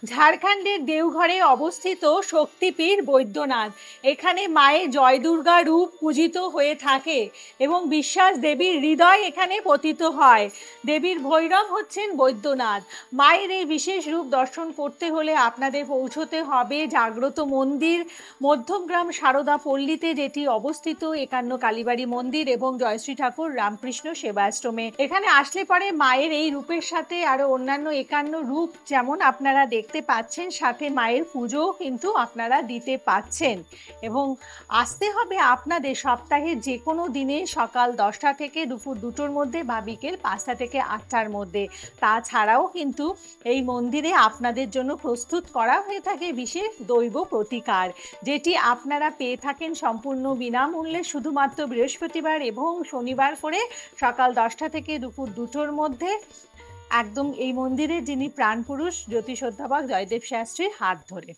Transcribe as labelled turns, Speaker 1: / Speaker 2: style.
Speaker 1: ঝাড়খণ্ডের দেওঘরে অবস্থিত শক্তিপীঠ বৈদ্যনাথ। এখানে মায়ের জয় দুর্গা রূপ পূজিত হয়ে থাকে এবং বিশ্বাস দেবীর হৃদয় এখানে পতিত হয়। দেবীর ভৈরব হচ্ছেন বৈদ্যনাথ। মায়ের এই বিশেষ রূপ দর্শন করতে হলে আপনাদের পৌঁছতে হবে জাগ্রত মন্দির মধ্যমগ্রাম সারদা পল্লীতে, যেটি অবস্থিত একান্ন কালীবাড়ি মন্দির এবং জয়শ্রী ঠাকুর রামকৃষ্ণ সেবাশ্রমে। এখানে আসলে পরে মায়ের এই রূপের সাথে আরো অন্যান্য একান্ন রূপ যেমন আপনারা দেখতে পাচ্ছেন, সাথে মায়ের পুজো কিন্তু আপনারা দিতে পাচ্ছেন। এবং আসতে হবে আপনাদের সপ্তাহের যে কোনো দিনে সকাল 10টা থেকে দুপুর 2টোর মধ্যে বা বিকেল 5টা থেকে 8টার মধ্যে। তাছাড়াও কিন্তু এই মন্দিরে আপনাদের জন্য প্রস্তুত করা হয়ে থাকে বিশেষ দৈব প্রতিকার, যেটি আপনারা পেয়ে থাকেন সম্পূর্ণ বিনামূল্যে শুধুমাত্র বৃহস্পতিবার এবং শনিবার করে সকাল 10টা থেকে দুপুর 2টোর মধ্যে, একদম এই মন্দিরে যিনি প্রাণপুরুষ জ্যোতিষ অধ্যাপক জয়দেব শাস্ত্রীর হাত ধরে।